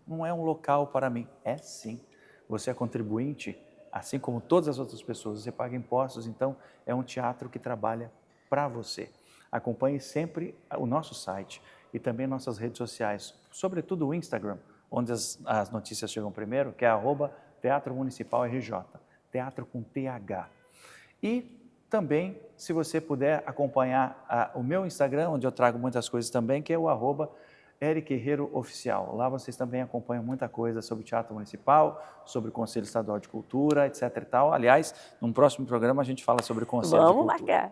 não é um local para mim. É sim. Você é contribuinte, assim como todas as outras pessoas. Você paga impostos, então é um teatro que trabalha para você. Acompanhe sempre o nosso site e também nossas redes sociais, sobretudo o Instagram, onde as notícias chegam primeiro, que é @Teatro Municipal RJ, teatro com TH. E também, se você puder acompanhar o meu Instagram, onde eu trago muitas coisas também, que é o @Éric Herrero Oficial. Lá vocês também acompanham muita coisa sobre o Teatro Municipal, sobre o Conselho Estadual de Cultura, etc. e tal. Aliás, num próximo programa a gente fala sobre o Conselho de Cultura. Vamos marcar.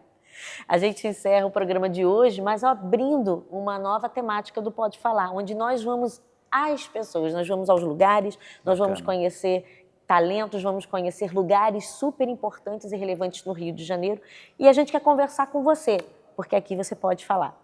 A gente encerra o programa de hoje, mas abrindo uma nova temática do Pode Falar, onde nós vamos às pessoas, nós vamos aos lugares, nós vamos conhecer talentos, vamos conhecer lugares super importantes e relevantes no Rio de Janeiro e a gente quer conversar com você, porque aqui você pode falar.